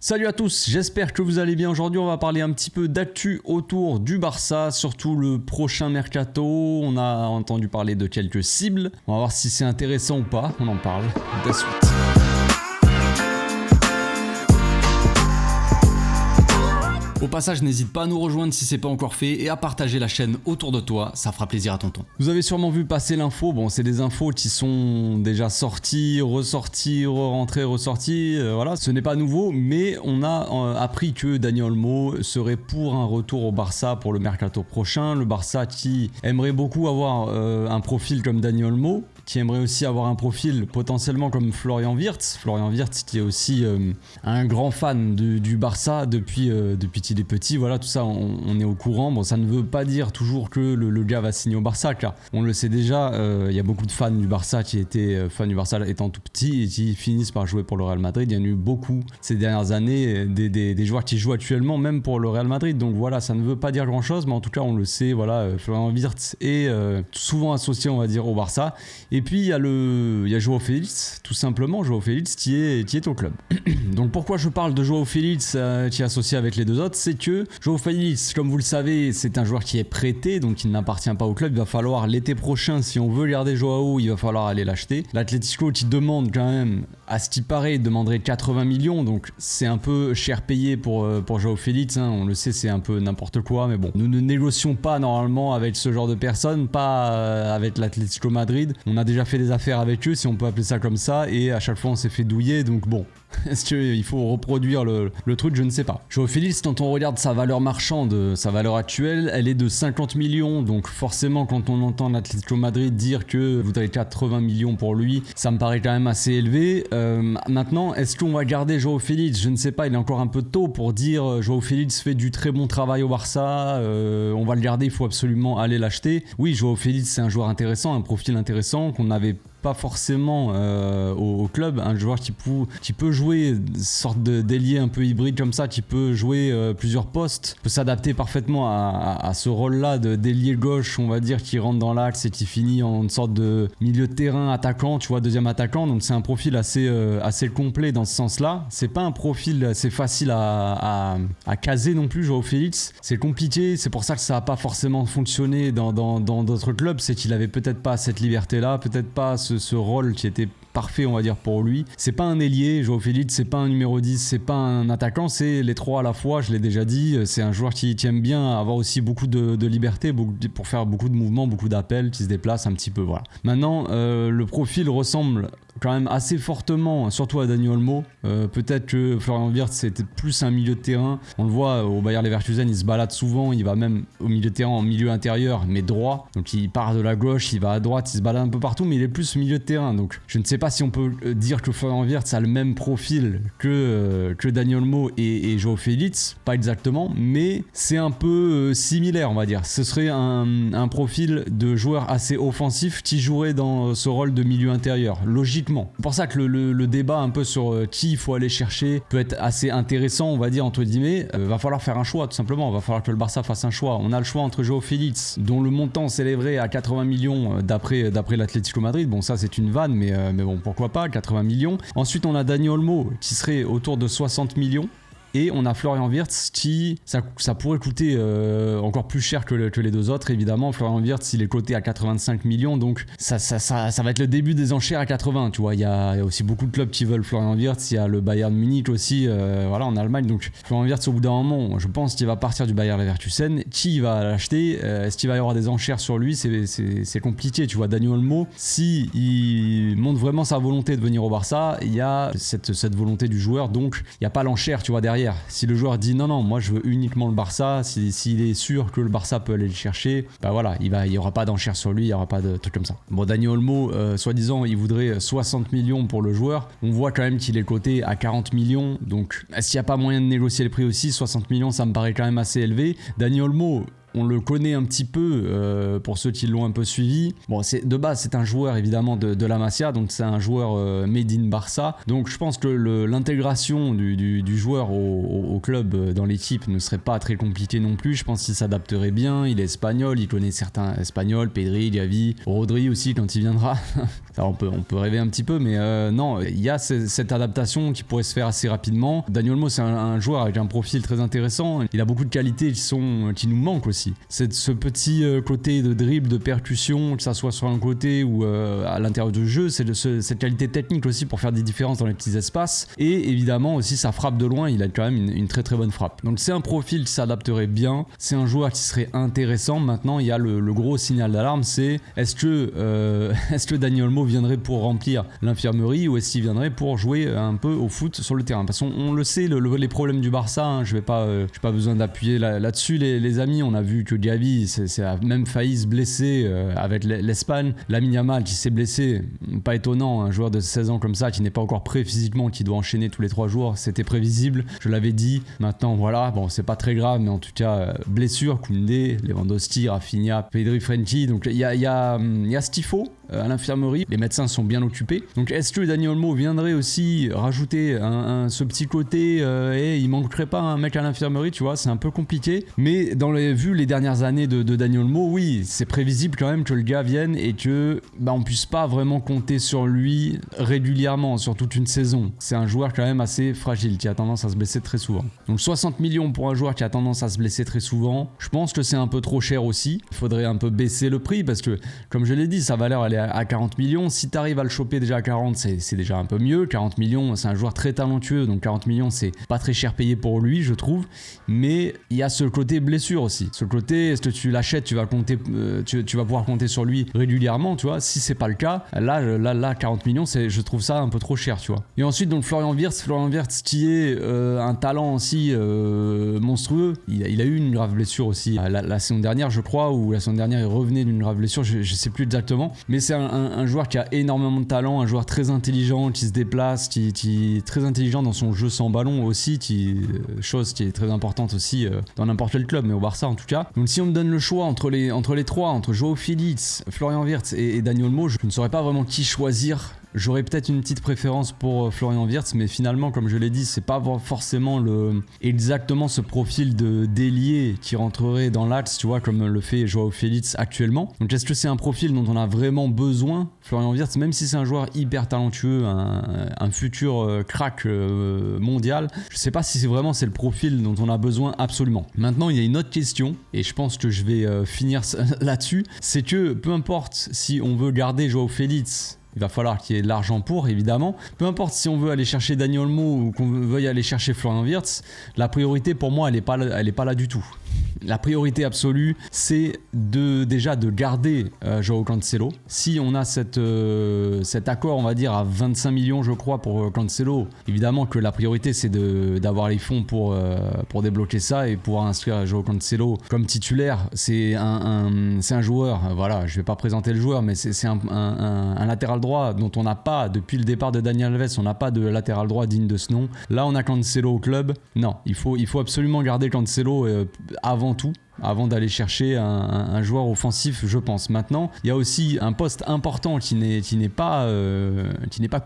Salut à tous, j'espère que vous allez bien. Aujourd'hui on va parler un petit peu d'actu autour du Barça, surtout le prochain mercato. On a entendu parler de quelques cibles, on va voir si c'est intéressant ou pas, on en parle de suite. Au passage, n'hésite pas à nous rejoindre si c'est pas encore fait et à partager la chaîne autour de toi, ça fera plaisir à tonton. Vous avez sûrement vu passer l'info, bon c'est des infos qui sont déjà sorties, ressorties, re-rentrées, ressorties, voilà, ce n'est pas nouveau, mais on a appris que Dani Olmo serait pour un retour au Barça pour le mercato prochain. Le Barça qui aimerait beaucoup avoir un profil comme Dani Olmo, qui aimerait aussi avoir un profil potentiellement comme Florian Wirtz. Florian Wirtz qui est aussi un grand fan du Barça depuis qu'il est petit, voilà, tout ça on est au courant. Bon, ça ne veut pas dire toujours que le gars va signer au Barça, car on le sait déjà, il y a beaucoup de fans du Barça qui étaient fans du Barça étant tout petits et qui finissent par jouer pour le Real Madrid. Il y en a eu beaucoup ces dernières années, des joueurs qui jouent actuellement même pour le Real Madrid, donc voilà, ça ne veut pas dire grand chose, mais en tout cas on le sait, voilà, Florian Wirtz est souvent associé, on va dire, au Barça. Et puis il y a Joao Félix, tout simplement, Joao Félix qui est au club. Donc pourquoi je parle de Joao Félix qui est associé avec les deux autres, c'est que Joao Félix, comme vous le savez, c'est un joueur qui est prêté, donc il n'appartient pas au club. Il va falloir l'été prochain, si on veut garder Joao, il va falloir aller l'acheter. L'Atlético qui demande quand même, à ce qui paraît, demanderait 80 millions, donc c'est un peu cher payé pour Joao Félix, hein. On le sait, c'est un peu n'importe quoi, mais bon, nous ne négocions pas normalement avec ce genre de personnes, pas avec l'Atlético Madrid. On a déjà fait des affaires avec eux, si on peut appeler ça comme ça, et à chaque fois on s'est fait douiller, donc bon. Est-ce qu'il faut reproduire le truc? Je ne sais pas. Joao Félix, quand on regarde sa valeur marchande, sa valeur actuelle, elle est de 50 millions. Donc forcément, quand on entend l'Atlético Madrid dire que vous avez 80 millions pour lui, ça me paraît quand même assez élevé. Maintenant, est-ce qu'on va garder Joao Félix? Je ne sais pas, il est encore un peu tôt pour dire Joao Félix fait du très bon travail au Barça, on va le garder, il faut absolument aller l'acheter. Oui, Joao Félix, c'est un joueur intéressant, un profil intéressant qu'on n'avait pas forcément au club, un joueur qui peut jouer une sorte d'ailier un peu hybride comme ça, qui peut jouer plusieurs postes, peut s'adapter parfaitement à ce rôle-là d'ailier gauche, on va dire, qui rentre dans l'axe et qui finit en une sorte de milieu de terrain attaquant, tu vois, deuxième attaquant. Donc c'est un profil assez complet dans ce sens-là. C'est pas un profil assez facile à caser non plus, Joao Félix. C'est compliqué, c'est pour ça que ça n'a pas forcément fonctionné dans d'autres clubs, c'est qu'il avait peut-être pas cette liberté-là, peut-être pas ce rôle qui était parfait, on va dire, pour lui. C'est pas un ailier, Joao Félix, c'est pas un numéro 10, c'est pas un attaquant, c'est les trois à la fois, je l'ai déjà dit. C'est un joueur qui aime bien avoir aussi beaucoup de liberté pour faire beaucoup de mouvements, beaucoup d'appels, qui se déplace un petit peu, voilà. Maintenant, le profil ressemble quand même assez fortement, surtout à Dani Olmo. Peut-être que Florian Wirtz c'était plus un milieu de terrain. On le voit au Bayer Leverkusen, il se balade souvent, il va même au milieu de terrain en milieu intérieur, mais droit. Donc il part de la gauche, il va à droite, il se balade un peu partout, mais il est plus milieu de terrain. Donc je ne sais pas si on peut dire que Florian Wirtz a le même profil que Dani Olmo et Joao Félix, pas exactement, mais c'est un peu similaire, on va dire. Ce serait un profil de joueur assez offensif qui jouerait dans ce rôle de milieu intérieur, logiquement. C'est pour ça que le débat un peu sur qui il faut aller chercher peut être assez intéressant, on va dire, entre guillemets. Va falloir faire un choix, tout simplement. Va falloir que le Barça fasse un choix. On a le choix entre Joao Félix, dont le montant s'élèverait à 80 millions d'après l'Atlético Madrid. Bon, ça c'est une vanne, mais bon, pourquoi pas, 80 millions. Ensuite, on a Dani Olmo qui serait autour de 60 millions. Et on a Florian Wirtz qui, ça pourrait coûter encore plus cher que les deux autres, évidemment. Florian Wirtz, il est coté à 85 millions, donc ça va être le début des enchères à 80, tu vois. Il y a aussi beaucoup de clubs qui veulent Florian Wirtz, il y a le Bayern Munich aussi, voilà, en Allemagne. Donc Florian Wirtz, au bout d'un moment, je pense qu'il va partir du Bayer Leverkusen. Qui va l'acheter? Est-ce qu'il va y avoir des enchères sur lui? C'est compliqué, tu vois. Dani Olmo, si il montre vraiment sa volonté de venir au Barça, il y a cette volonté du joueur, donc il n'y a pas l'enchère, tu vois, derrière. Si le joueur dit non, moi je veux uniquement le Barça, s'il est sûr que le Barça peut aller le chercher, bah voilà, il y aura pas d'enchère sur lui, il y aura pas de truc comme ça. Bon, Dani Olmo, soi-disant, il voudrait 60 millions pour le joueur. On voit quand même qu'il est coté à 40 millions, donc est-ce qu'il n'y a pas moyen de négocier le prix aussi? 60 millions, ça me paraît quand même assez élevé. Dani Olmo, on le connaît un petit peu pour ceux qui l'ont un peu suivi. Bon, de base, c'est un joueur évidemment de la Masia, donc c'est un joueur made in Barça. Donc je pense que l'intégration du joueur au club, dans l'équipe, ne serait pas très compliquée non plus. Je pense qu'il s'adapterait bien. Il est espagnol, il connaît certains espagnols, Pedri, Gavi, Rodri aussi quand il viendra. Ça, on peut rêver un petit peu, mais non, il y a cette adaptation qui pourrait se faire assez rapidement. Dani Olmo, c'est un joueur avec un profil très intéressant. Il a beaucoup de qualités qui nous manquent aussi. C'est ce petit côté de dribble, de percussion, que ça soit sur un côté ou à l'intérieur du jeu, c'est cette qualité technique aussi pour faire des différences dans les petits espaces. Et évidemment aussi sa frappe de loin, il a quand même une très très bonne frappe. Donc c'est un profil qui s'adapterait bien, c'est un joueur qui serait intéressant. Maintenant il y a le gros signal d'alarme, c'est est-ce que Dani Olmo viendrait pour remplir l'infirmerie ou est-ce qu'il viendrait pour jouer un peu au foot sur le terrain? Parce qu'on le sait, les problèmes du Barça, hein, je n'ai pas besoin d'appuyer là-dessus les amis. On a vu que Gavi c'est même failli se blesser avec l'Espagne. Lamine Yamal qui s'est blessé, pas étonnant, un joueur de 16 ans comme ça qui n'est pas encore prêt physiquement, qui doit enchaîner tous les 3 jours, c'était prévisible, je l'avais dit. Maintenant voilà, bon c'est pas très grave, mais en tout cas blessure, Koundé, Lewandowski, Rafinha, Pedri, Frenkie, donc il y a ce qu'il faut à l'infirmerie, les médecins sont bien occupés. Donc est-ce que Dani Olmo viendrait aussi rajouter ce petit côté et il manquerait pas un mec à l'infirmerie, tu vois, c'est un peu compliqué, mais vu les dernières années de Dani Olmo, oui, c'est prévisible quand même que le gars vienne et que on puisse pas vraiment compter sur lui régulièrement sur toute une saison. C'est un joueur quand même assez fragile qui a tendance à se blesser très souvent. Donc 60 millions pour un joueur qui a tendance à se blesser très souvent, je pense que c'est un peu trop cher aussi. Il faudrait un peu baisser le prix parce que comme je l'ai dit, sa valeur elle est à 40 millions. Si tu arrives à le choper déjà à 40, c'est déjà un peu mieux. 40 millions, c'est un joueur très talentueux, donc 40 millions c'est pas très cher payé pour lui, je trouve. Mais il y a ce côté blessure aussi. Ce côté, est-ce que tu l'achètes, tu vas pouvoir compter sur lui régulièrement, tu vois. Si c'est pas le cas, là 40 millions, je trouve ça un peu trop cher, tu vois. Et ensuite donc Florian Wirtz qui est un talent aussi monstrueux. Il a eu une grave blessure aussi la saison dernière, je crois, ou la saison dernière il revenait d'une grave blessure, je sais plus exactement. Mais c'est un joueur qui a énormément de talent, un joueur très intelligent, qui se déplace, qui est très intelligent dans son jeu sans ballon aussi, chose qui est très importante aussi dans n'importe quel club, mais au Barça en tout cas. Donc si on me donne le choix entre les trois, entre Joao Félix, Florian Wirtz et Dani Olmo, je ne saurais pas vraiment qui choisir. J'aurais peut-être une petite préférence pour Florian Wirtz, mais finalement, comme je l'ai dit, c'est pas forcément exactement ce profil de d'ailier qui rentrerait dans l'axe, tu vois, comme le fait Joao Félix actuellement. Donc est-ce que c'est un profil dont on a vraiment besoin, Florian Wirtz, même si c'est un joueur hyper talentueux, un futur crack mondial, je sais pas si c'est le profil dont on a besoin absolument. Maintenant, il y a une autre question, et je pense que je vais finir là-dessus, c'est que peu importe si on veut garder Joao Félix, il va falloir qu'il y ait de l'argent pour, évidemment. Peu importe si on veut aller chercher Dani Olmo ou qu'on veuille aller chercher Florian Wirtz, la priorité pour moi, elle est pas là du tout. La priorité absolue, c'est déjà de garder Joao Cancelo. Si on a cet accord, on va dire, à 25 millions, je crois, pour Cancelo, évidemment que la priorité, c'est d'avoir les fonds pour débloquer ça et pouvoir inscrire Joao Cancelo comme titulaire. C'est un joueur, voilà, je vais pas présenter le joueur, mais c'est un latéral droit dont on n'a pas, depuis le départ de Dani Alves, on n'a pas de latéral droit digne de ce nom. Là, on a Cancelo au club. Non, il faut absolument garder Cancelo avant tout, avant d'aller chercher un joueur offensif, je pense. Maintenant, il y a aussi un poste important qui n'est pas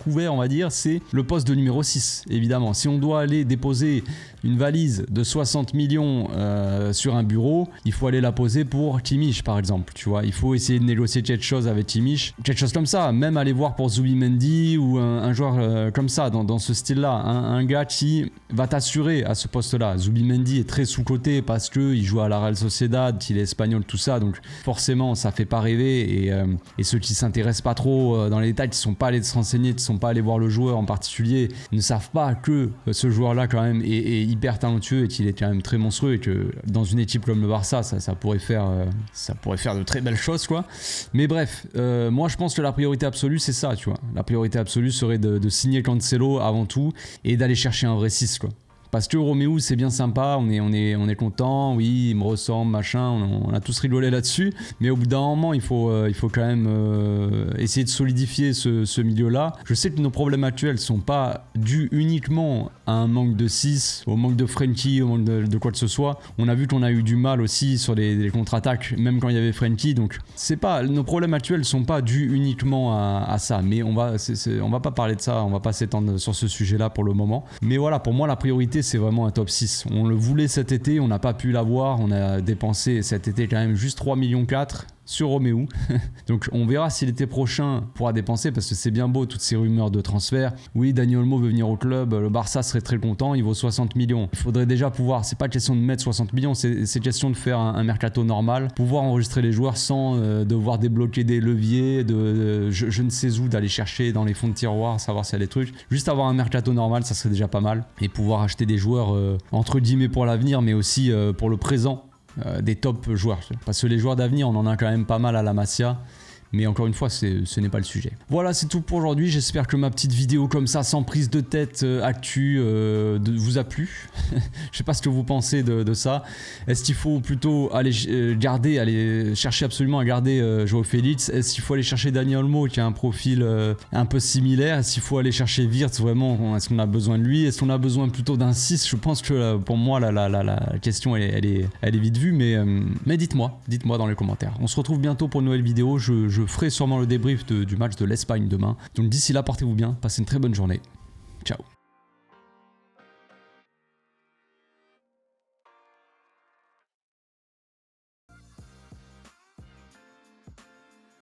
couvert, on va dire, c'est le poste de numéro 6, évidemment. Si on doit aller déposer une valise de 60 millions sur un bureau, il faut aller la poser pour Kimmich, par exemple, tu vois. Il faut essayer de négocier quelque chose avec Kimmich, quelque chose comme ça, même aller voir pour Zubimendi ou un joueur comme ça, dans ce style-là, un gars qui va t'assurer à ce poste-là. Zubimendi est très sous-coté parce qu'il joue à la Real Sociedad, qu'il est espagnol, tout ça, donc forcément ça fait pas rêver, et ceux qui s'intéressent pas trop dans les détails, qui sont pas allés se renseigner, qui sont pas allés voir le joueur en particulier, ne savent pas que ce joueur-là quand même est hyper talentueux et qu'il est quand même très monstrueux, et que dans une équipe comme le Barça, ça pourrait faire de très belles choses, quoi. Mais bref, moi je pense que la priorité absolue c'est ça, tu vois. La priorité absolue serait de signer Cancelo avant tout et d'aller chercher un vrai 6, quoi. Parce que Romeo c'est bien sympa, on est content, oui il me ressemble, machin, on a tous rigolé là-dessus, mais au bout d'un moment il faut quand même essayer de solidifier ce milieu-là. Je sais que nos problèmes actuels sont pas dus uniquement à un manque de 6, au manque de Frenkie, au manque de quoi que ce soit. On a vu qu'on a eu du mal aussi sur les contre-attaques, même quand il y avait Frenkie, donc c'est pas, nos problèmes actuels sont pas dus uniquement à ça, mais on va pas parler de ça, on va pas s'étendre sur ce sujet-là pour le moment. Mais voilà, pour moi la priorité c'est vraiment un top 6. On le voulait cet été, on n'a pas pu l'avoir, on a dépensé cet été quand même juste 3,4 millions sur Romeo. Donc on verra si l'été prochain pourra dépenser, parce que c'est bien beau toutes ces rumeurs de transfert. Oui, Dani Olmo veut venir au club, le Barça serait très content, il vaut 60 millions. Il faudrait déjà pouvoir, c'est pas question de mettre 60 millions, c'est question de faire un mercato normal, pouvoir enregistrer les joueurs sans devoir débloquer des leviers, je ne sais où, d'aller chercher dans les fonds de tiroir, savoir s'il y a des trucs. Juste avoir un mercato normal, ça serait déjà pas mal. Et pouvoir acheter des joueurs entre guillemets pour l'avenir, mais aussi pour le présent. Des top joueurs, parce que les joueurs d'avenir on en a quand même pas mal à la Masia, mais encore une fois ce n'est pas le sujet. Voilà, c'est tout pour aujourd'hui, j'espère que ma petite vidéo comme ça sans prise de tête actu vous a plu. Je sais pas ce que vous pensez de ça. Est-ce qu'il faut plutôt aller chercher absolument à garder Joao Félix? Est-ce qu'il faut aller chercher Dani Olmo qui a un profil un peu similaire? Est-ce qu'il faut aller chercher Wirtz vraiment? Est-ce qu'on a besoin de lui? Est-ce qu'on a besoin plutôt d'un 6? Je pense que pour moi la question elle est vite vue, mais dites-moi dans les commentaires. On se retrouve bientôt pour une nouvelle vidéo, je ferai sûrement le débrief du match de l'Espagne demain. Donc d'ici là, portez-vous bien, passez une très bonne journée. Ciao.